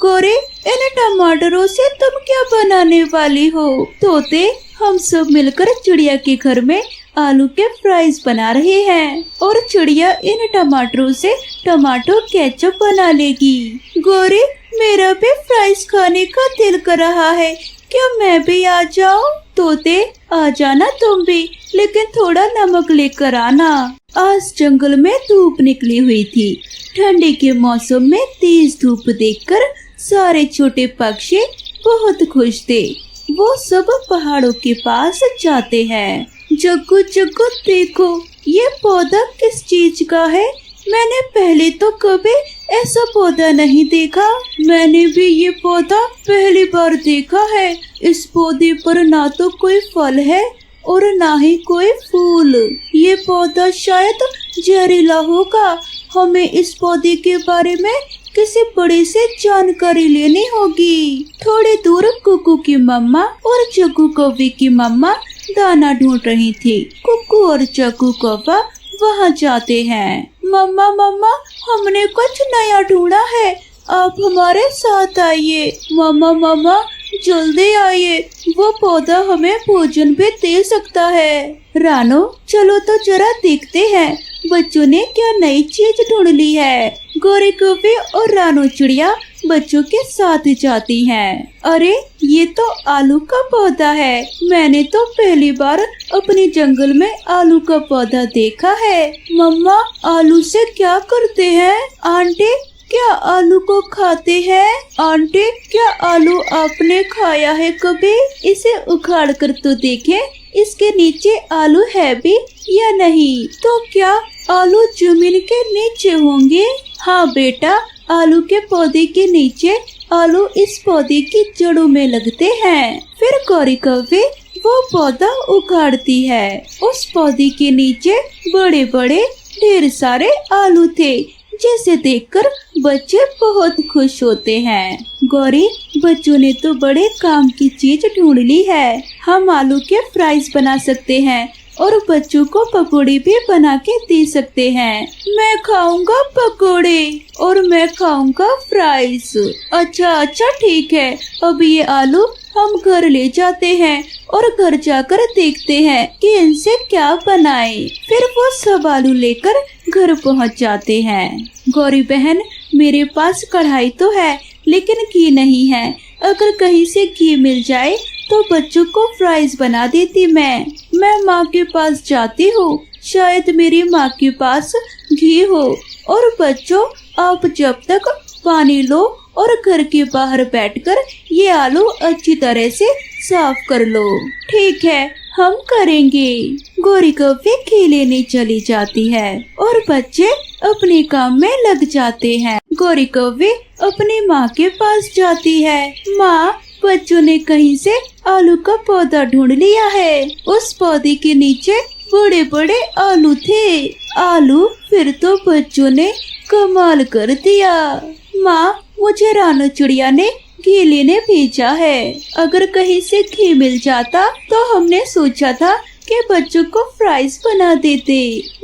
गोरे, इन टमाटरों से तुम क्या बनाने वाली हो? तोते, हम सब मिलकर चिड़िया के घर में आलू के फ्राइज बना रहे हैं और चिड़िया इन टमाटरों से टमाटो केचप बना लेगी। गोरे, मेरा भी फ्राइज खाने का दिल कर रहा है, क्या मैं भी आ जाऊं? तोते, आ जाना तुम भी, लेकिन थोड़ा नमक लेकर आना। आज जंगल में धूप निकली हुई थी। ठंडी के मौसम में तेज धूप देखकर सारे छोटे पक्षी बहुत खुश थे। वो सब पहाड़ों के पास जाते हैं। जग्गू जग्गू देखो, ये पौधा किस चीज का है? मैंने पहले तो कभी ऐसा पौधा नहीं देखा। मैंने भी ये पौधा पहली बार देखा है। इस पौधे पर ना तो कोई फल है और ना ही कोई फूल। ये पौधा शायद जहरीला होगा। हमें इस पौधे के बारे में किसी बड़े से जानकारी लेनी होगी। थोड़ी दूर कुकू की मम्मा और जग्गू कौवे की मम्मा दाना ढूंढ रही थी। कुकू और जग्गू कौवा वहाँ जाते हैं। मम्मा मम्मा, हमने कुछ नया ढूंढा है, आप हमारे साथ आइए। मम्मा मम्मा, जल्दी आइए, वो पौधा हमें भोजन भी दे सकता है। रानो, चलो तो जरा देखते हैं बच्चों ने क्या नई चीज ढूंढ ली है। गोरे कौवे और रानो चिड़िया बच्चों के साथ जाती हैं। अरे, ये तो आलू का पौधा है। मैंने तो पहली बार अपने जंगल में आलू का पौधा देखा है। मम्मा, आलू से क्या करते हैं? आंटी, क्या आलू को खाते हैं? आंटी, क्या आलू आपने खाया है कभी? इसे उखाड़ कर तो देखें, इसके नीचे आलू है भी या नहीं। तो क्या आलू जमीन के नीचे होंगे? हाँ बेटा, आलू के पौधे के नीचे आलू इस पौधे की जड़ों में लगते हैं। फिर गोरी कौवे वो पौधा उखाड़ती है। उस पौधे के नीचे बड़े बड़े ढेर सारे आलू थे, जिसे देखकर बच्चे बहुत खुश होते हैं। गौरी, बच्चों ने तो बड़े काम की चीज ढूंढ ली है। हम आलू के फ्राइज बना सकते हैं और बच्चों को पकोड़े भी बना के दे सकते हैं। मैं खाऊंगा पकोड़े और मैं खाऊंगा फ्राइज। अच्छा ठीक है, अब ये आलू हम घर ले जाते हैं और घर जाकर देखते हैं कि इनसे क्या बनाएं। फिर वो सब आलू लेकर घर पहुंच जाते हैं। गौरी बहन, मेरे पास कढ़ाई तो है लेकिन घी नहीं है। अगर कहीं से घी मिल जाए तो बच्चों को फ्राइज बना देती मैं माँ के पास जाती हूँ, शायद मेरी माँ के पास घी हो। और बच्चों, आप जब तक पानी लो और घर के बाहर बैठकर ये आलू अच्छी तरह से साफ कर लो। ठीक है, हम करेंगे। गोरी कौवे घी लेने चली जाती है और बच्चे अपने काम में लग जाते हैं। गोरी कौवे अपनी माँ के पास जाती है। माँ, बच्चों ने कहीं से आलू का पौधा ढूंढ लिया है। उस पौधे के नीचे बड़े बड़े आलू थे। आलू, फिर तो बच्चों ने कमाल कर दिया। माँ, मुझे रानो चिड़िया ने घी लेने भेजा है। अगर कहीं से घी मिल जाता तो हमने सोचा था कि बच्चों को फ्राइज बना देते।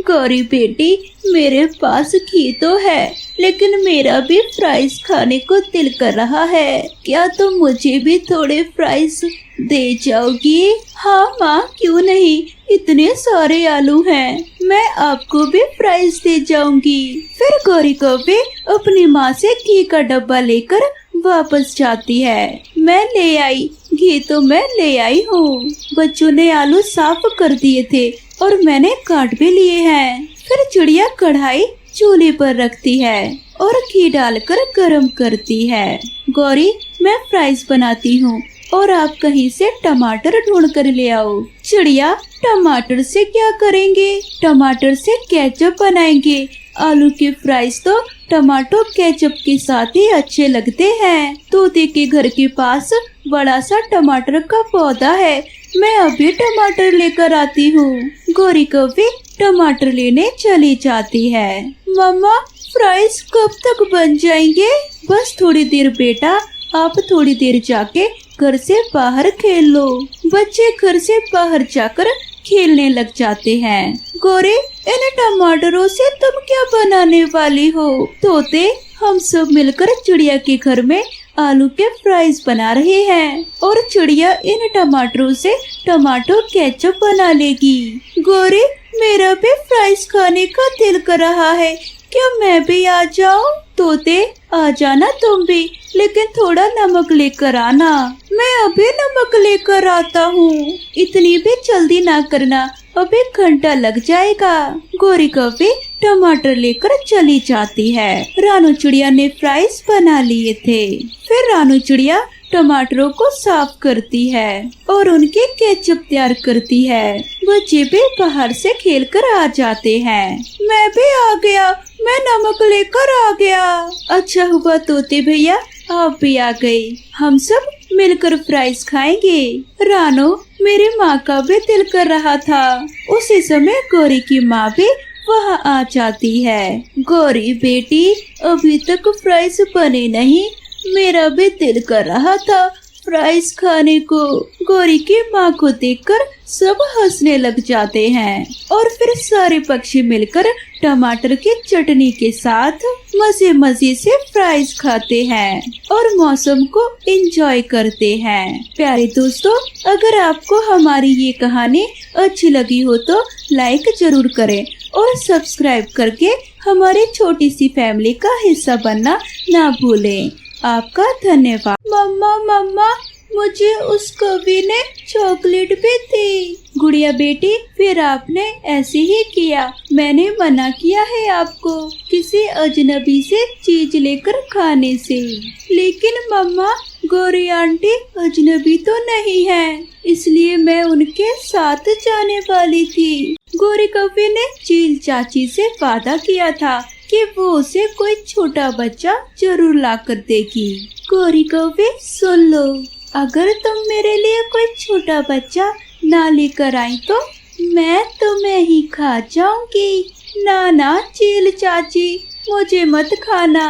गौरी बेटी, मेरे पास घी तो है लेकिन मेरा भी फ्राइज खाने को दिल कर रहा है। क्या तुम मुझे भी थोड़े फ्राइज दे जाओगी? हाँ माँ, क्यों नहीं, इतने सारे आलू हैं, मैं आपको भी फ्राइज दे जाऊंगी। फिर गौरी कौवे अपनी माँ से घी का डब्बा लेकर वापस जाती है। मैं ले आई घी, तो मैं ले आई हूँ। बच्चों ने आलू साफ कर दिए थे और मैंने काट भी लिए हैं। फिर चिड़िया कढ़ाई चूल्हे पर रखती है और घी डालकर गरम करती है। गौरी, मैं फ्राइज बनाती हूँ और आप कहीं से टमाटर ढूंढ कर ले आओ। चिड़िया, टमाटर से क्या करेंगे? टमाटर से केचप बनाएंगे। आलू के फ्राइज तो टमाटो केचप के साथ ही अच्छे लगते हैं। तोते के घर के पास बड़ा सा टमाटर का पौधा है, मैं अभी टमाटर लेकर आती हूँ। गोरी कौवे टमाटर लेने चली जाती है। मम्मा, फ्राइज कब तक बन जाएंगे? बस थोड़ी देर बेटा, आप थोड़ी देर जाके घर से बाहर खेल लो। बच्चे घर से बाहर जाकर खेलने लग जाते हैं। गोरे, इन टमाटरों से तुम क्या बनाने वाली हो? तोते, हम सब मिलकर चिड़िया के घर में आलू के फ्राइज बना रहे हैं और चिड़िया इन टमाटरों से टमाटो केचप बना लेगी। गौरी, मेरा भी फ्राइज खाने का दिल कर रहा है, क्या मैं भी आ जाऊं? तोते, आ जाना तुम भी, लेकिन थोड़ा नमक लेकर आना। मैं अभी नमक लेकर आता हूँ। इतनी भी जल्दी ना करना, अभी घंटा लग जाएगा। गौरी कौवी टमाटर लेकर चली जाती है। रानू चिड़िया ने फ्राइज बना लिए थे। फिर रानू चिड़िया टमाटरों को साफ करती है और उनके केचप तैयार करती है। बच्चे भी बाहर से खेलकर आ जाते हैं। मैं भी आ गया, मैं नमक लेकर आ गया। अच्छा हुआ तोते भैया, आप भी आ गए। हम सब मिलकर फ्राइज खाएंगे। रानो, मेरी माँ का भी दिल कर रहा था। उसी समय गौरी की माँ भी वहाँ आ जाती है। गौरी बेटी, अभी तक फ्राइज बने नहीं, मेरा भी दिल कर रहा था फ्राइज खाने को। गौरी की माँ को देखकर सब हंसने लग जाते हैं और फिर सारे पक्षी मिलकर टमाटर की चटनी के साथ मजे मजे से फ्राइज खाते हैं और मौसम को एंजॉय करते हैं। प्यारे दोस्तों, अगर आपको हमारी ये कहानी अच्छी लगी हो तो लाइक जरूर करें और सब्सक्राइब करके हमारी छोटी सी फैमिली का हिस्सा बनना ना भूलें। आपका धन्यवाद। मम्मा मम्मा, मुझे उस कवि ने चॉकलेट भी दी। गुड़िया बेटी, फिर आपने ऐसे ही किया। मैंने मना किया है आपको किसी अजनबी से चीज लेकर खाने से। लेकिन मम्मा, गौरी आंटी अजनबी तो नहीं है, इसलिए मैं उनके साथ जाने वाली थी। गौरी कवि ने चील चाची से वादा किया था कि वो उसे कोई छोटा बच्चा जरूर ला कर देगी। गौरी कौवी, सुन लो, अगर तुम मेरे लिए कोई छोटा बच्चा ना लेकर आई तो मैं तुम्हें ही खा जाऊंगी। ना ना चील चाची, मुझे मत खाना।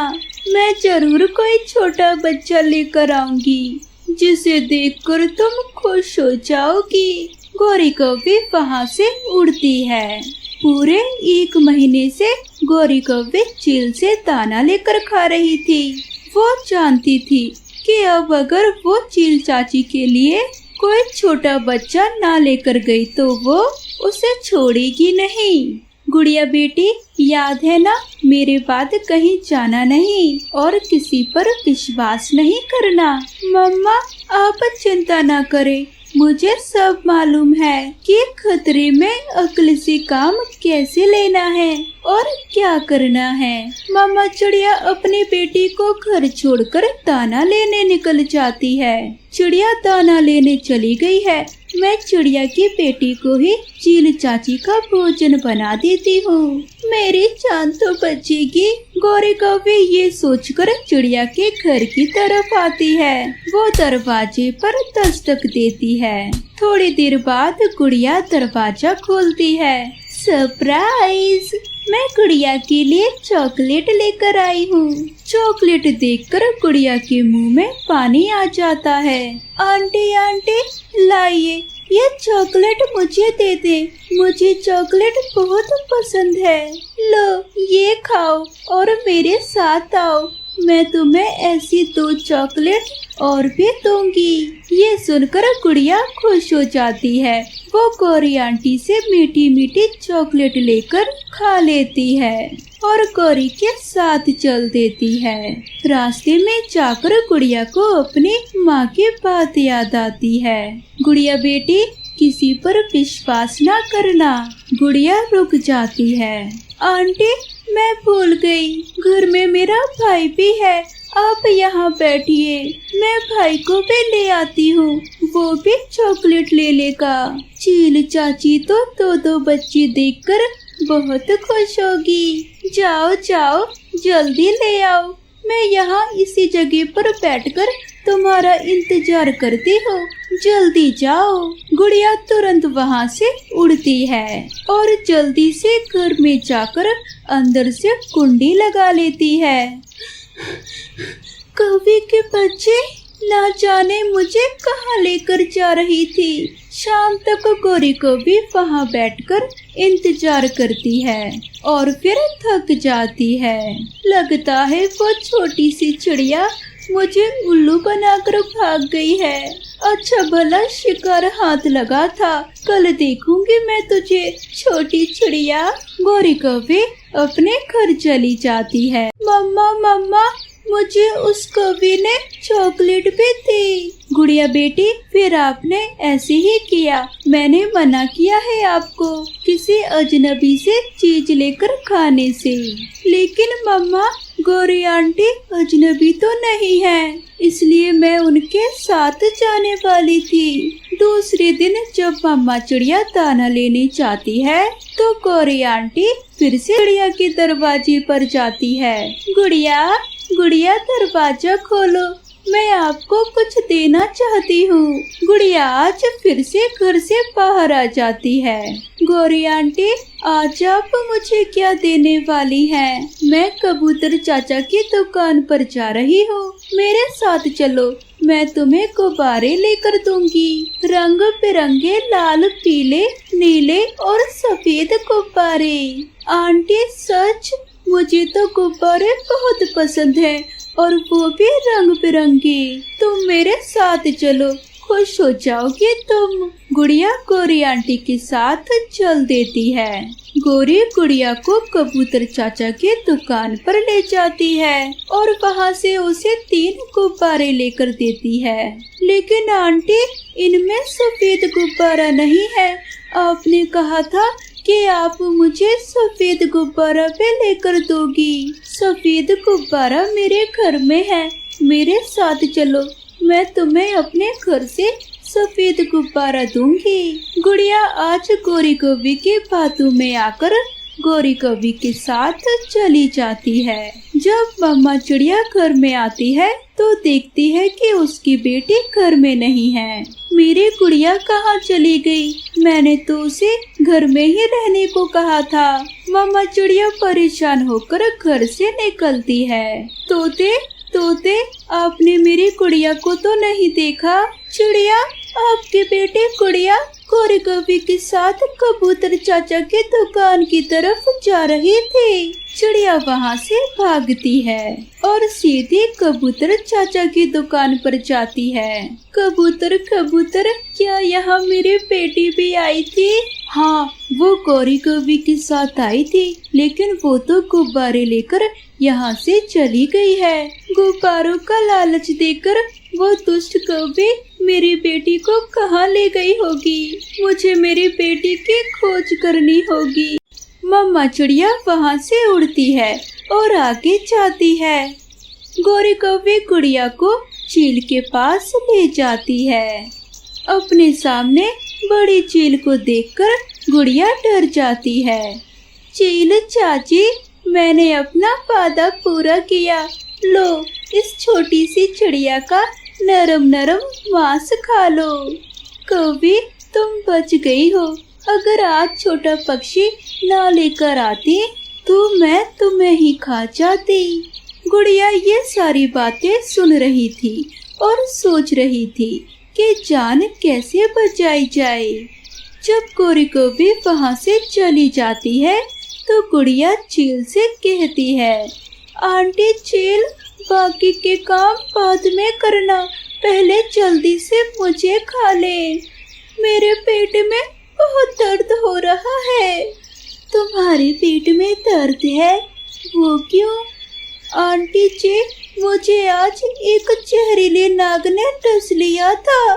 मैं जरूर कोई छोटा बच्चा लेकर आऊंगी जिसे देखकर तुम खुश हो जाओगी। गौरी कौवी वहाँ से उड़ती है। पूरे 1 महीने से गौरी कौवी चील से दाना लेकर खा रही थी। वो जानती थी कि अब अगर वो चील चाची के लिए कोई छोटा बच्चा ना लेकर गई तो वो उसे छोड़ेगी नहीं। गुड़िया बेटी, याद है ना, मेरे बाद कहीं जाना नहीं और किसी पर विश्वास नहीं करना। मम्मा, आप चिंता ना करें, मुझे सब मालूम है कि खतरे में अक्ल से काम कैसे लेना है और क्या करना है। मामा चिड़िया अपनी बेटी को घर छोड़कर दाना लेने निकल जाती है। चिड़िया दाना लेने चली गई है। मैं चिड़िया की बेटी को ही चील चाची का भोजन बना देती हूँ, मेरी जान तो बचेगी। गौरी कौवी ये सोचकर चिड़िया के घर की तरफ आती है। वो दरवाजे पर दस्तक देती है। थोड़ी देर बाद गुड़िया दरवाजा खोलती है। सरप्राइज, मैं गुड़िया के लिए चॉकलेट लेकर आई हूँ। चॉकलेट देखकर गुड़िया के मुंह में पानी आ जाता है। आंटी आंटी, लाइए ये चॉकलेट मुझे दे दे, मुझे चॉकलेट बहुत पसंद है। लो ये खाओ और मेरे साथ आओ, मैं तुम्हें ऐसी 2 चॉकलेट और भी दूंगी। ये सुनकर गुड़िया खुश हो जाती है। वो गौरी आंटी से मीठी मीठी चॉकलेट लेकर खा लेती है और गौरी के साथ चल देती है। रास्ते में जाकर गुड़िया को अपनी माँ की बात याद आती है। गुड़िया बेटी, किसी पर विश्वास ना करना। गुड़िया रुक जाती है। आंटी, मैं भूल गई, घर में मेरा भाई भी है, आप यहाँ बैठिए, मैं भाई को भी ले आती हूँ, वो भी चॉकलेट ले लेगा। चील चाची तो 2 बच्चे देखकर बहुत खुश होगी। जाओ जाओ, जल्दी ले आओ, मैं यहाँ इसी जगह पर बैठकर तुम्हारा इंतजार करती हूँ, जल्दी जाओ। गुड़िया तुरंत वहाँ से उड़ती है और जल्दी से घर में जाकर अंदर से कुंडी लगा लेती है। कौवे के बच्चे ना जाने मुझे कहाँ लेकर जा रही थी। शाम तक गौरी को भी वहाँ बैठकर इंतजार करती है और फिर थक जाती है। लगता है वो छोटी सी चिड़िया मुझे उल्लू बनाकर भाग गई है। अच्छा भला शिकार हाथ लगा था, कल देखूंगी मैं तुझे छोटी चिड़िया। गौरी कौवे अपने घर चली जाती है। मम्मा मम्मा, मुझे उस कौवे ने चॉकलेट भी दी। गुड़िया बेटी, फिर आपने ऐसे ही किया। मैंने मना किया है आपको किसी अजनबी से चीज लेकर खाने से। लेकिन मम्मा, गौरी आंटी अजनबी तो नहीं है, इसलिए मैं उनके साथ जाने वाली थी। दूसरे दिन जब मम्मा चिड़िया दाना लेने जाती है तो गौरी आंटी फिर से चिड़िया के दरवाजे पर जाती है। गुड़िया गुड़िया, दरवाजा खोलो, मैं आपको कुछ देना चाहती हूँ। गुड़िया आज फिर से घर से बाहर आ जाती है। गौरी आंटी, आज आप मुझे क्या देने वाली हैं? मैं कबूतर चाचा की दुकान पर जा रही हूँ, मेरे साथ चलो, मैं तुम्हें गुब्बारे लेकर दूंगी। रंग बिरंगे लाल, पीले, नीले और सफेद गुब्बारे। आंटी सच, मुझे तो गुब्बारे बहुत पसंद है, और वो भी रंग बिरंगे। तुम मेरे साथ चलो, खुश हो जाओगे तुम। गुड़िया गौरी आंटी के साथ चल देती है। गौरी गुड़िया को कबूतर चाचा के दुकान पर ले जाती है और वहाँ से उसे 3 गुब्बारे लेकर देती है। लेकिन आंटी, इनमें सफेद गुब्बारा नहीं है। आपने कहा था कि आप मुझे सफेद गुब्बारा पे लेकर दोगी। सफेद गुब्बारा मेरे घर में है, मेरे साथ चलो, मैं तुम्हें अपने घर से सफेद गुब्बारा दूंगी। गुड़िया आज गौरी कौवे की बातों में आकर गौरी कौवे के साथ चली जाती है। जब मम्मा चिड़िया घर में आती है तो देखती है कि उसकी बेटी घर में नहीं है। मेरी गुड़िया कहाँ चली गई? मैंने तो उसे घर में ही रहने को कहा था। मम्मा चिड़िया परेशान होकर घर से निकलती है। तोते तोते, आपने मेरी गुड़िया को तो नहीं देखा? चिड़िया, आपके बेटे गुड़िया गौरी कौवे के साथ कबूतर चाचा के दुकान की तरफ जा रही थी। चिड़िया वहाँ से भागती है और सीधे कबूतर चाचा की दुकान पर जाती है। कबूतर कबूतर, क्या यहाँ मेरी बेटी भी आई थी? हाँ, वो गौरी कौवे के साथ आई थी, लेकिन वो तो गुब्बारे लेकर यहाँ से चली गई है। गुब्बारों का लालच देकर वो दुष्ट कौवे मेरी बेटी को कहाँ ले गई होगी। मुझे मेरी बेटी की खोज करनी होगी। मम्मा चिड़िया वहाँ से उड़ती है और आगे जाती है। गौरी कौवे गुड़िया को चील के पास ले जाती है। अपने सामने बड़ी चील को देखकर गुड़िया डर जाती है। चील चाची, मैंने अपना वादा पूरा किया, लो इस छोटी सी चिड़िया का नरम नरम मांस खा लो। कौवे, तुम बच गई हो। अगर आज छोटा पक्षी ना लेकर आती तो मैं तुम्हें ही खा जाती। गुड़िया ये सारी बातें सुन रही थी और सोच रही थी कि जान कैसे बचाई जाए। जब गौरी कौवे वहाँ से चली जाती है तो गुड़िया चील से कहती है, आंटी चील, बाकी के काम बाद में करना, पहले जल्दी से मुझे खा ले। मेरे पेट में बहुत दर्द हो रहा है। तुम्हारे पेट में दर्द है? वो क्यों? आंटी जी, मुझे आज एक जहरीले नाग ने डस लिया था।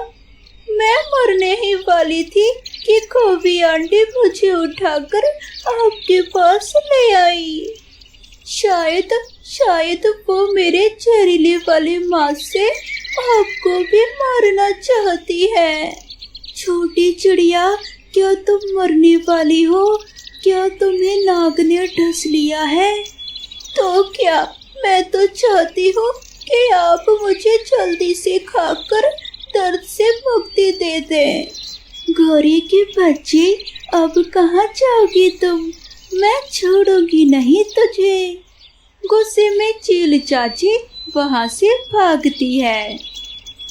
मैं मरने ही वाली थी कि कौवी आंटी मुझे उठाकर आपके पास ले आई। शायद वो मेरे जहरीले वाले मांस से आपको भी मारना चाहती है। छोटी चिड़िया, क्या तुम मरने वाली हो? क्या तुम्हें नाग ने डस लिया है? तो क्या, मैं तो चाहती हूँ कि आप मुझे जल्दी से खाकर दर्द से मुक्ति दे दें। गौरी के बच्चे, अब कहाँ जाओगी तुम? मैं छोड़ूंगी नहीं तुझे। गुस्से में चील चाची वहाँ से भागती है।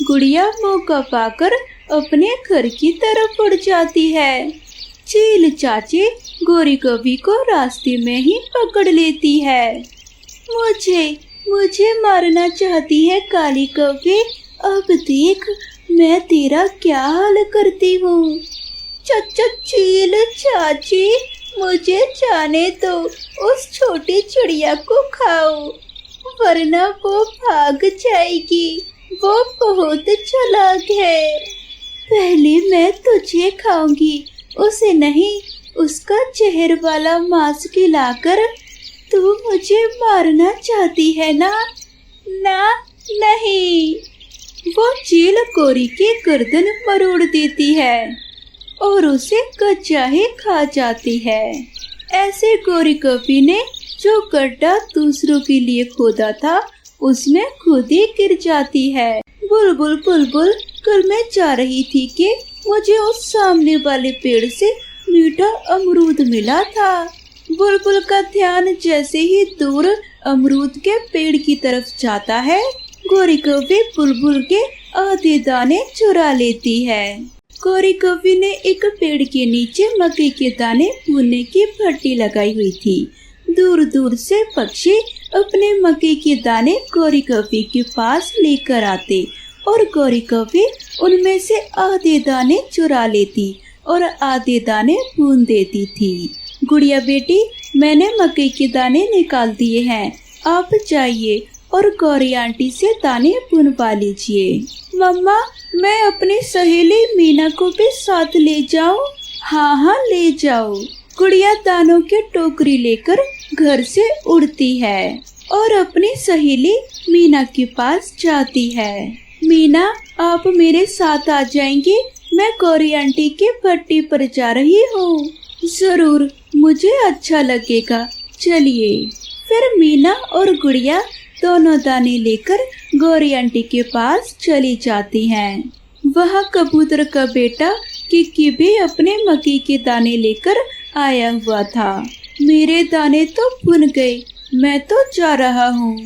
गुड़िया मौका पाकर अपने घर की तरफ उड़ जाती है। चील चाची गौरी कौवे को रास्ते में ही पकड़ लेती है। मुझे मारना चाहती है काली कौवे। अब देख मैं तेरा क्या हाल करती हूँ। चील चाची, मुझे जाने दो, उस छोटी चिड़िया को खाओ वरना वो भाग जाएगी। वो बहुत चालाक है। पहले मैं तुझे खाऊंगी, उसे नहीं। उसका जहर वाला मांस खिलाकर तू मुझे मारना चाहती है ना? ना, नहीं। वो चील गोरी की गर्दन मरोड़ देती है और उसे कच्चा ही खा जाती है। ऐसे गोरी कौवे ने जो गड्ढा दूसरों के लिए खोदा था उसमें खुद ही गिर जाती है। बुलबुल बुलबुल, कल मैं जा रही थी कि मुझे उस सामने वाले पेड़ से मीठा अमरूद मिला था। बुलबुल का ध्यान जैसे ही दूर अमरूद के पेड़ की तरफ जाता है, गोरी कौवे बुलबुल के आधे दाने चुरा लेती है। गोरी कौवे ने एक पेड़ के नीचे मकई के दाने भूनने की भट्टी लगाई हुई थी। दूर दूर से पक्षी अपने मकई के दाने गोरी कौवे के पास लेकर आते और गोरी कौवे उनमें से आधे दाने चुरा लेती और आधे दाने भून देती थी। गुड़िया बेटी, मैंने मकई के दाने निकाल दिए हैं, आप जाइए और गौरी आंटी से दाने भुनवा लीजिए। मम्मा, मैं अपनी सहेली मीना को भी साथ ले जाऊं? हाँ हाँ, ले जाओ। गुड़िया दानों की टोकरी लेकर घर से उड़ती है और अपनी सहेली मीना के पास जाती है। मीना, आप मेरे साथ आ जाएंगे? मैं गौरी आंटी के भट्टी पर जा रही हूँ। जरूर, मुझे अच्छा लगेगा, चलिए। फिर मीना और गुड़िया दोनों दाने लेकर गौरी आंटी के पास चली जाती हैं। वहाँ कबूतर का बेटा किक्की भी अपने मकई के दाने लेकर आया हुआ था। मेरे दाने तो भुन गए, मैं तो जा रहा हूँ।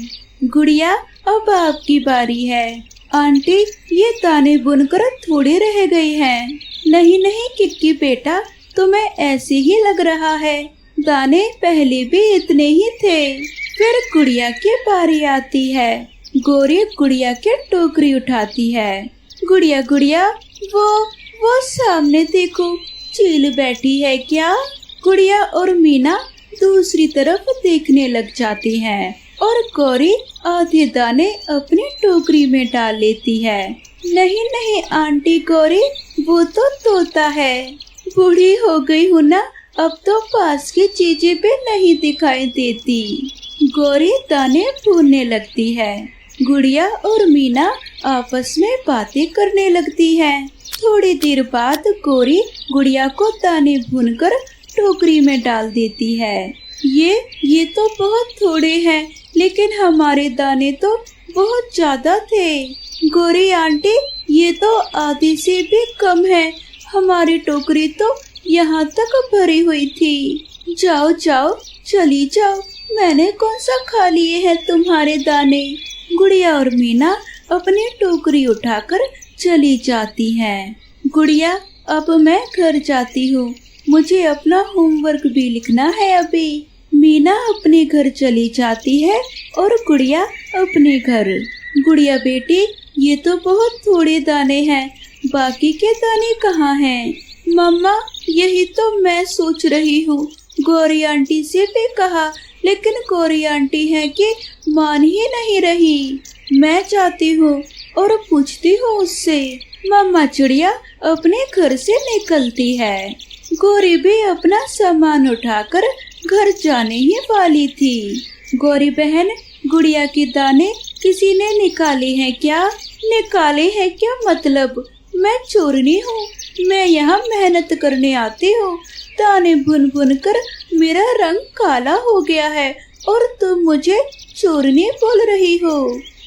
गुड़िया, अब आपकी बारी है। आंटी, ये दाने बुनकर थोड़े रह गए हैं। नहीं नहीं किक्की बेटा, तुम्हें ऐसे ही लग रहा है, दाने पहले भी इतने ही थे। फिर गुड़िया की बारी आती है। गोरी गुड़िया की टोकरी उठाती है। गुड़िया गुड़िया, वो सामने देखो, चील बैठी है क्या? गुड़िया और मीना दूसरी तरफ देखने लग जाती हैं और गौरी आधे दाने अपनी टोकरी में डाल लेती है। नहीं नहीं आंटी गौरी, वो तो तोता है। बूढ़ी हो गई हूँ ना, अब तो पास की चीजें भी नहीं दिखाई देती। गौरी दाने भूनने लगती है। गुड़िया और मीना आपस में बातें करने लगती हैं। थोड़ी देर बाद गौरी गुड़िया को दाने भूनकर टोकरी में डाल देती है। ये तो बहुत थोड़े हैं, लेकिन हमारे दाने तो बहुत ज्यादा थे। गौरी आंटी, ये तो आधे से भी कम है, हमारी टोकरी तो यहाँ तक भरी हुई थी। जाओ जाओ, चली जाओ, मैंने कौन सा खा लिए हैं तुम्हारे दाने। गुड़िया और मीना अपनी टोकरी उठाकर चली जाती हैं। गुड़िया, अब मैं घर जाती हूँ, मुझे अपना होमवर्क भी लिखना है अभी। मीना अपने घर चली जाती है और गुड़िया अपने घर। गुड़िया बेटी, ये तो बहुत थोड़े दाने हैं, बाकी के दाने कहाँ हैं? मम्मा, यही तो मैं सोच रही हूँ, गौरी आंटी से भी कहा, लेकिन गौरी आंटी है कि मान ही नहीं रही। मैं जाती हूँ और पूछती हूँ उससे। मम्मा चिड़िया अपने घर से निकलती है। गौरी भी अपना सामान उठाकर घर जाने ही वाली थी। गौरी बहन, गुड़िया के दाने किसी ने निकाले हैं क्या? निकाले हैं क्या मतलब? मैं चोरनी हूँ, मैं यहाँ मेहनत करने आती हूँ। दाने भुन भुन कर मेरा रंग काला हो गया है और तुम मुझे चोरनी बोल रही हो।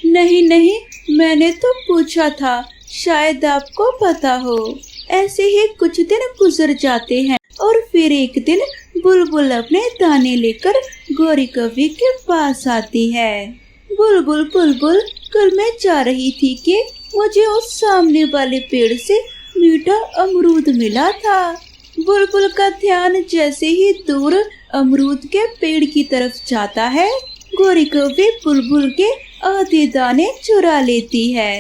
नहीं नहीं, मैंने तो पूछा था, शायद आपको पता हो। ऐसे ही कुछ दिन गुजर जाते हैं और फिर एक दिन बुलबुल अपने दाने लेकर गौरी कौवे के पास आती है। बुलबुल बुलबुल, कल मैं जा रही थी कि मुझे उस सामने वाले पेड़ से मीठा अमरूद मिला था। बुलबुल का ध्यान जैसे ही दूर अमरूद के पेड़ की तरफ जाता है, गोरी कौवे बुलबुल के आधे दाने चुरा लेती है।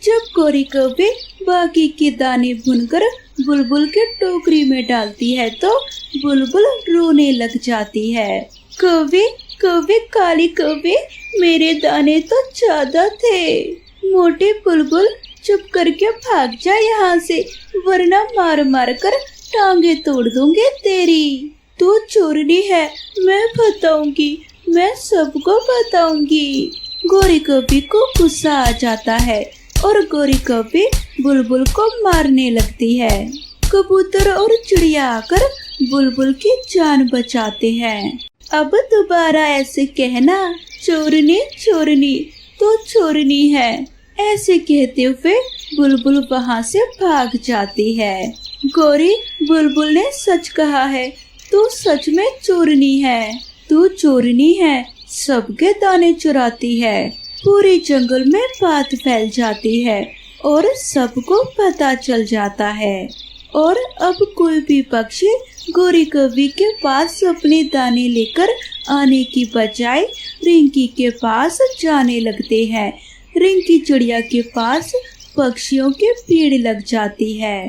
जब गोरी कौवे बाकी के दाने भुनकर बुलबुल के टोकरी में डालती है तो बुलबुल रोने लग जाती है। कौवे कौवे काली कौवे, मेरे दाने तो ज्यादा थे। मोटे बुलबुल चुप करके भाग जा यहाँ से, वरना मार मार कर टांगे तोड़ दूंगे तेरी। तू चोरनी है, मैं बताऊंगी, मैं सबको बताऊंगी। गोरी कौवे को गुस्सा आ जाता है और गोरी कौवे बुलबुल को मारने लगती है। कबूतर और चिड़िया आकर बुलबुल की जान बचाते हैं। अब दोबारा ऐसे कहना, चोरनी चोरनी तो चोरनी है। ऐसे कहते हुए बुलबुल वहाँ से भाग जाती है। गोरी, बुलबुल ने सच कहा है, तू सच में चोरनी है। तू चोरनी है, सबके दाने चुराती है। पूरे जंगल में बात फैल जाती है और सबको पता चल जाता है। और अब कोई भी पक्षी गोरी कौवे के पास अपने दाने लेकर आने की बजाय रिंकी के पास जाने लगते हैं। रिंकी चिड़िया के पास पक्षियों के भीड़ लग जाती है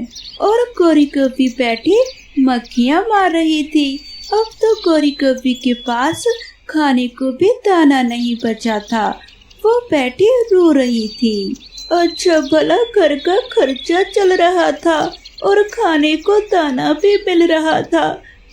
और गोरी कौवे बैठी मक्खियाँ मार रही थी। अब तो गोरी कौवे के पास खाने को भी दाना नहीं बचा था। वो बैठी रो रही थी। अच्छा भला घर का खर्चा चल रहा था और खाने को दाना भी मिल रहा था।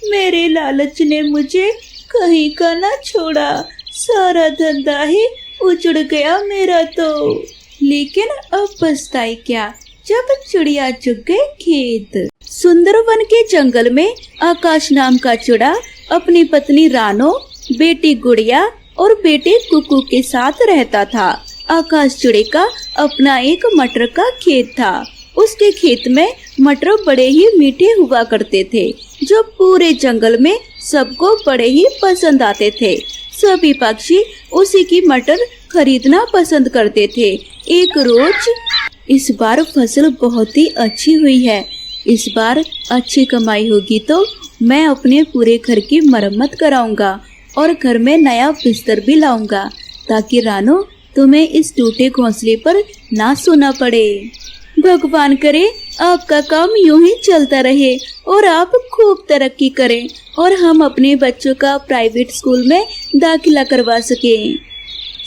मेरे लालच ने मुझे कहीं का ना छोड़ा, सारा धंधा ही उजड़ गया मेरा तो। लेकिन अब पछताई क्या, जब चिड़िया चुग गए खेत। सुंदरवन के जंगल में आकाश नाम का चिड़ा अपनी पत्नी रानो, बेटी गुड़िया और बेटे कुकू के साथ रहता था। आकाश चिड़े का अपना एक मटर का खेत था। उसके खेत में मटर बड़े ही मीठे हुआ करते थे, जो पूरे जंगल में सबको बड़े ही पसंद आते थे। सभी पक्षी उसी की मटर खरीदना पसंद करते थे। एक रोज, इस बार फसल बहुत ही अच्छी हुई है, इस बार अच्छी कमाई होगी तो मैं अपने पूरे घर की मरम्मत कराऊंगा और घर में नया बिस्तर भी लाऊंगा, ताकि रानो तुम्हें इस टूटे घोंसले पर ना सोना पड़े। भगवान करे आपका काम यूं ही चलता रहे और आप खूब तरक्की करें और हम अपने बच्चों का प्राइवेट स्कूल में दाखिला करवा सकें।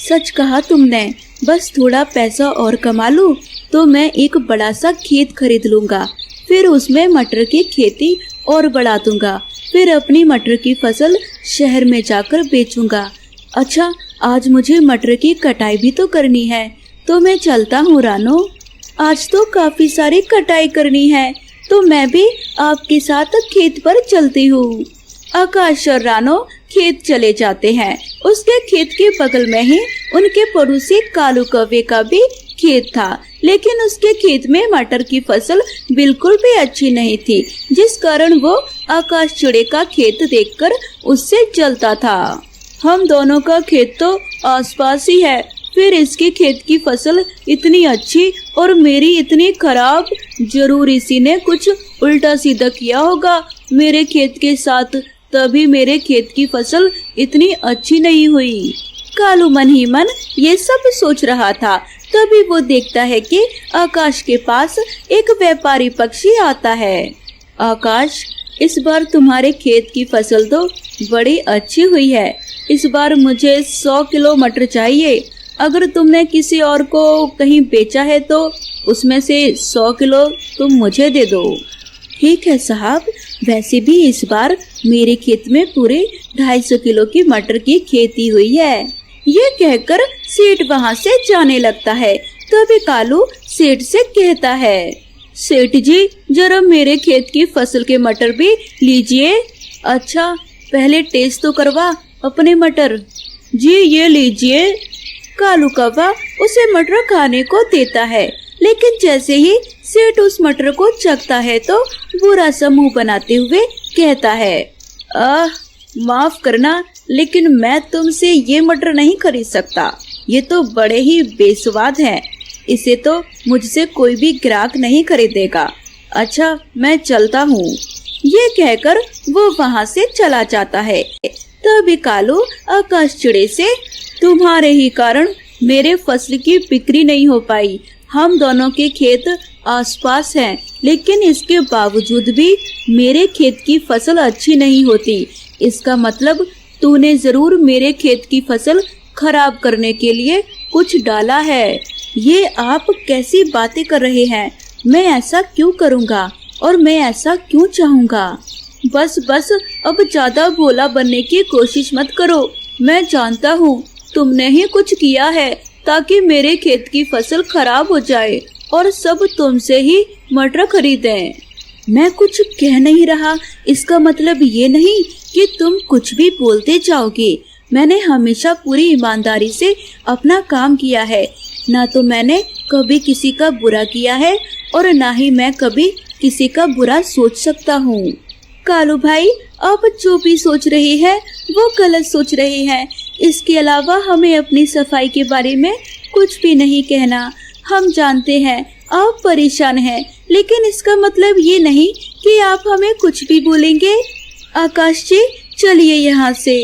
सच कहा तुमने, बस थोड़ा पैसा और कमा लूं तो मैं एक बड़ा सा खेत खरीद लूंगा, फिर उसमें मटर की खेती और बढ़ा दूंगा, फिर अपनी मटर की फसल शहर में जाकर बेचूंगा। अच्छा, आज मुझे मटर की कटाई भी तो करनी है, तो मैं चलता हूँ रानो। आज तो काफी सारी कटाई करनी है, तो मैं भी आपके साथ खेत पर चलती हूँ। आकाश और रानो खेत चले जाते हैं। उसके खेत के बगल में ही उनके पड़ोसी कालू कौवे का भी खेत था, लेकिन उसके खेत में मटर की फसल बिल्कुल भी अच्छी नहीं थी, जिस कारण वो आकाश चिड़े का खेत देखकर उससे जलता था। हम दोनों का खेत तो आसपास ही है, फिर इसके खेत की फसल इतनी अच्छी और मेरी इतनी खराब, जरूर इसी ने कुछ उल्टा सीधा किया होगा मेरे खेत के साथ, तभी मेरे खेत की फसल इतनी अच्छी नहीं हुई। कालू मन ही मन ये सब सोच रहा था। तभी वो देखता है कि आकाश के पास एक व्यापारी पक्षी आता है। आकाश, इस बार तुम्हारे खेत की फसल तो बड़ी अच्छी हुई है, इस बार मुझे 100 किलो मटर चाहिए। अगर तुमने किसी और को कहीं बेचा है तो उसमें से 100 किलो तुम मुझे दे दो। ठीक है साहब, वैसे भी इस बार मेरे खेत में पूरे 250 किलो की मटर की खेती हुई है। ये कहकर सेठ वहाँ से जाने लगता है। तभी कालू सेठ से कहता है, सेठ जी, जरा मेरे खेत की फसल के मटर भी लीजिए। अच्छा, पहले टेस्ट तो करवा अपने मटर। जी ये लीजिए। कालू कौवा उसे मटर खाने को देता है, लेकिन जैसे ही सेठ उस मटर को चखता है तो बुरा सा मुंह बनाते हुए कहता है, माफ करना, लेकिन मैं तुमसे ये मटर नहीं खरीद सकता, ये तो बड़े ही बेस्वाद हैं, इसे तो मुझसे कोई भी ग्राहक नहीं खरीदेगा। अच्छा, मैं चलता हूँ। ये कहकर वो वहाँ से चला जाता है। तभी कालू आकाश चिड़े से, तुम्हारे ही कारण मेरे फसल की बिक्री नहीं हो पाई। हम दोनों के खेत आसपास हैं, लेकिन इसके बावजूद भी मेरे खेत की फसल अच्छी नहीं होती। इसका मतलब तूने जरूर मेरे खेत की फसल खराब करने के लिए कुछ डाला है। ये आप कैसी बातें कर रहे हैं? मैं ऐसा क्यों करूँगा और मैं ऐसा क्यों चाहूँगा? बस बस अब ज्यादा भोला बनने की कोशिश मत करो। मैं जानता हूँ तुमने ही कुछ किया है ताकि मेरे खेत की फसल खराब हो जाए और सब तुमसे ही मटर खरीदें। मैं कुछ कह नहीं रहा, इसका मतलब ये नहीं कि तुम कुछ भी बोलते जाओगे। मैंने हमेशा पूरी ईमानदारी से अपना काम किया है। ना तो मैंने कभी किसी का बुरा किया है और ना ही मैं कभी किसी का बुरा सोच सकता हूँ। कालू भाई, आप जो भी सोच रहे हैं वो गलत सोच रहे हैं। इसके अलावा हमें अपनी सफाई के बारे में कुछ भी नहीं कहना। हम जानते हैं आप परेशान हैं, लेकिन इसका मतलब ये नहीं कि आप हमें कुछ भी बोलेंगे। आकाश जी, चलिए यहाँ से।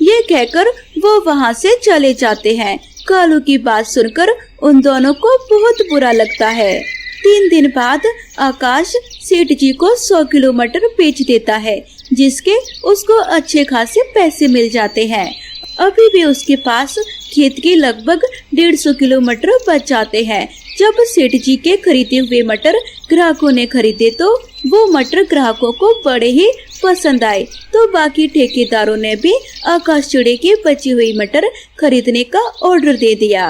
ये कहकर वो वहाँ से चले जाते हैं। कालू की बात सुनकर उन दोनों को बहुत बुरा लगता है। 3 दिन बाद आकाश सेठ जी को 100 किलो मटर बेच देता है, जिसके उसको अच्छे खासे पैसे मिल जाते हैं। अभी भी उसके पास खेत के लगभग 150 किलो मटर बच जाते हैं। जब सेठ जी के खरीदे हुए मटर ग्राहकों ने खरीदे तो वो मटर ग्राहकों को बड़े ही पसंद आए, तो बाकी ठेकेदारों ने भी आकाश चिड़े की बची हुई मटर खरीदने का ऑर्डर दे दिया।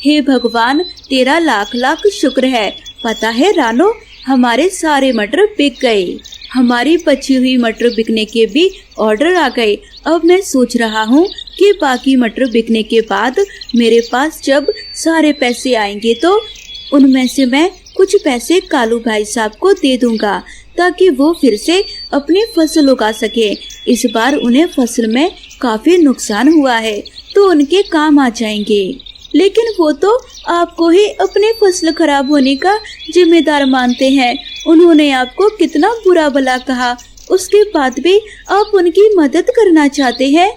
हे भगवान, तेरा लाख लाख शुक्र है। पता है रानो, हमारे सारे मटर बिक गए। हमारी बची हुई मटर बिकने के भी ऑर्डर आ गए। अब मैं सोच रहा हूँ कि बाकी मटर बिकने के बाद मेरे पास जब सारे पैसे आएंगे तो उनमें से मैं कुछ पैसे कालू भाई साहब को दे दूंगा, ताकि वो फिर से अपनी फसल उगा सके। इस बार उन्हें फसल में काफी नुकसान हुआ है, तो उनके काम आ जाएंगे। लेकिन वो तो आपको ही अपने फसल खराब होने का जिम्मेदार मानते हैं। उन्होंने आपको कितना बुरा भला कहा, उसके बाद भी आप उनकी मदद करना चाहते हैं।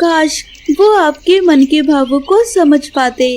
काश वो आपके मन के भावों को समझ पाते।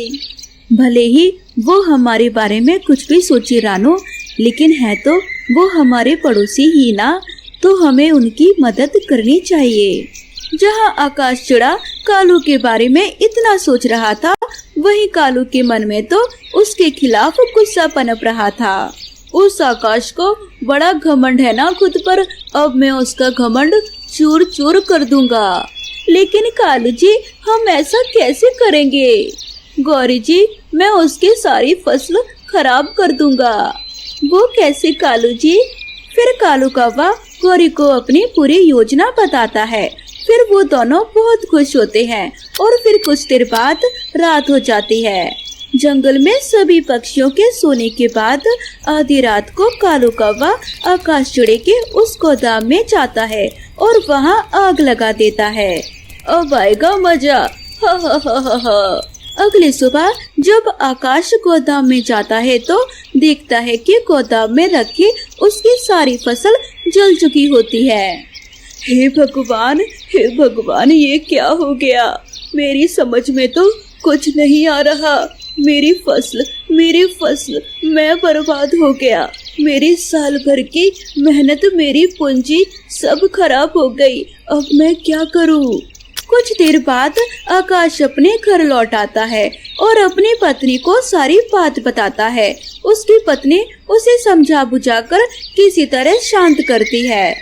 भले ही वो हमारे बारे में कुछ भी सोचे रानो, लेकिन है तो वो हमारे पड़ोसी ही ना, तो हमें उनकी मदद करनी चाहिए। जहाँ आकाश चिड़ा कालू के बारे में इतना सोच रहा था, वहीं कालू के मन में तो उसके खिलाफ गुस्सा पनप रहा था। उस आकाश को बड़ा घमंड है ना खुद पर, अब मैं उसका घमंड चूर चूर कर दूंगा। लेकिन कालू जी, हम ऐसा कैसे करेंगे? गौरी जी, मैं उसकी सारी फसल खराब कर दूंगा। वो कैसे कालू जी? फिर कालू कौवा गौरी को अपनी पूरी योजना बताता है। फिर वो दोनों बहुत खुश होते हैं और फिर कुछ देर बाद रात हो जाती है। जंगल में सभी पक्षियों के सोने के बाद आधी रात को कालू कौवा आकाश चिड़े के उस गोदाम में जाता है और वहाँ आग लगा देता है। अब आएगा मजा, हा हा हा हा हा। अगली सुबह जब आकाश गोदाम में जाता है तो देखता है कि गोदाम में रखी उसकी सारी फसल जल चुकी होती है। हे भगवान, हे भगवान, ये क्या हो गया? मेरी समझ में तो कुछ नहीं आ रहा। मेरी फसल, मैं बर्बाद हो गया। मेरी साल भर की मेहनत, मेरी पूंजी सब खराब हो गई। अब मैं क्या करूं? कुछ देर बाद आकाश अपने घर लौट आता है और अपनी पत्नी को सारी बात बताता है। उसकी पत्नी उसे समझा बुझाकर किसी तरह शांत करती है।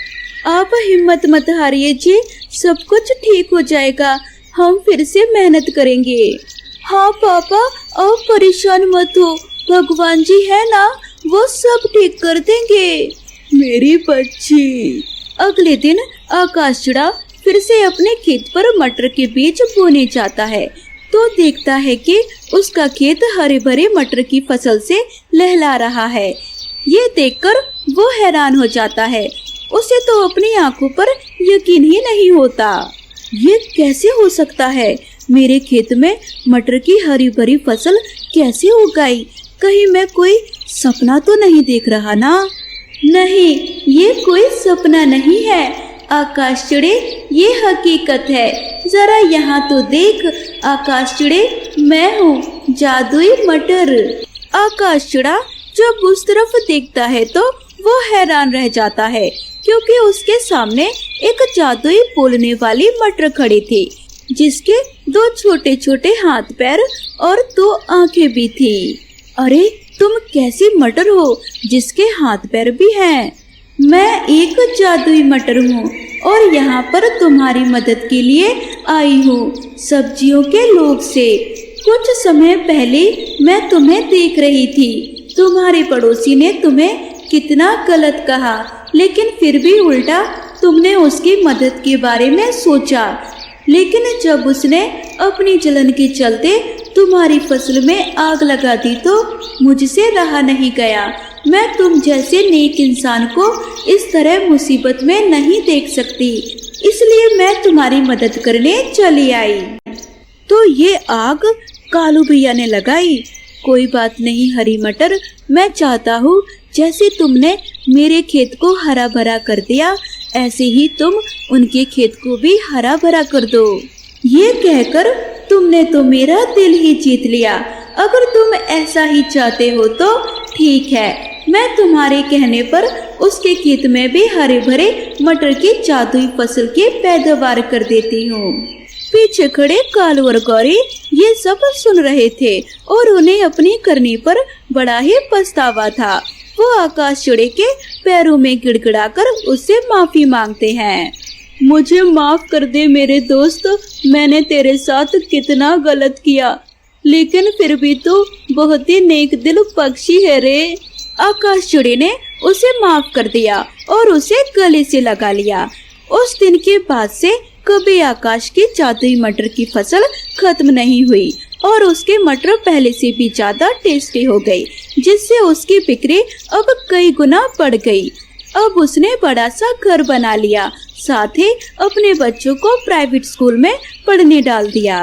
आप हिम्मत मत हारिए जी, सब कुछ ठीक हो जाएगा। हम फिर से मेहनत करेंगे। हाँ पापा, आप परेशान मत हो, भगवान जी है ना, वो सब ठीक कर देंगे। मेरी बच्ची। अगले दिन आकाश चिड़ा फिर से अपने खेत पर मटर के बीज बोने जाता है, तो देखता है कि उसका खेत हरे भरे मटर की फसल से लहला रहा है। ये देखकर वो हैरान हो जाता है। उसे तो अपनी आंखों पर यकीन ही नहीं होता। ये कैसे हो सकता है? मेरे खेत में मटर की हरी भरी फसल कैसे उगाई? कहीं मैं कोई सपना तो नहीं देख रहा ना? नहीं, ये कोई सपना नहीं है। आकाश चिड़े, ये हकीकत है, जरा यहाँ तो देख। आकाश चिड़े, मैं हूँ जादुई मटर। आकाश चिड़ा जब उस तरफ देखता है तो वो हैरान रह जाता है, क्योंकि उसके सामने एक जादुई बोलने वाली मटर खड़ी थी, जिसके 2 छोटे छोटे हाथ पैर और 2 आंखें भी थी। अरे तुम कैसी मटर हो जिसके हाथ पैर भी हैं? मैं एक जादुई मटर हूँ और यहाँ पर तुम्हारी मदद के लिए आई हूँ सब्जियों के लोभ से। कुछ समय पहले मैं तुम्हें देख रही थी। तुम्हारे पड़ोसी ने तुम्हें कितना गलत कहा, लेकिन फिर भी उल्टा तुमने उसकी मदद के बारे में सोचा। लेकिन जब उसने अपनी जलन के चलते तुम्हारी फसल में आग लगा दी तो मुझसे रहा नहीं गया। मैं तुम जैसे नेक इंसान को इस तरह मुसीबत में नहीं देख सकती, इसलिए मैं तुम्हारी मदद करने चली आई। तो ये आग कालू भैया ने लगाई। कोई बात नहीं हरी मटर, मैं चाहता हूँ जैसे तुमने मेरे खेत को हरा भरा कर दिया, ऐसे ही तुम उनके खेत को भी हरा भरा कर दो। ये कहकर तुमने तो मेरा दिल ही जीत लिया। अगर तुम ऐसा ही चाहते हो तो ठीक है, मैं तुम्हारे कहने पर उसके खेत में भी हरे भरे मटर की जादुई फसल की पैदावार कर देती हूँ। पीछे खड़े कालू और गौरी ये सब सुन रहे थे और उन्हें अपनी करनी पर बड़ा ही पछतावा था। वो आकाश चिड़े के पैरों में गिड़गिड़ाकर उससे माफी मांगते हैं। मुझे माफ कर दे मेरे दोस्त, मैंने तेरे साथ कितना गलत किया, लेकिन फिर भी तू बहुत ही नेक दिल पक्षी है रे। आकाश चिड़े ने उसे माफ कर दिया और उसे गले से लगा लिया। उस दिन के बाद से कभी आकाश की जादुई मटर की फसल खत्म नहीं हुई और उसके मटर पहले से भी ज्यादा टेस्टी हो गई, जिससे उसकी बिक्री अब कई गुना बढ़ गई। अब उसने बड़ा सा घर बना लिया, साथ ही अपने बच्चों को प्राइवेट स्कूल में पढ़ने डाल दिया।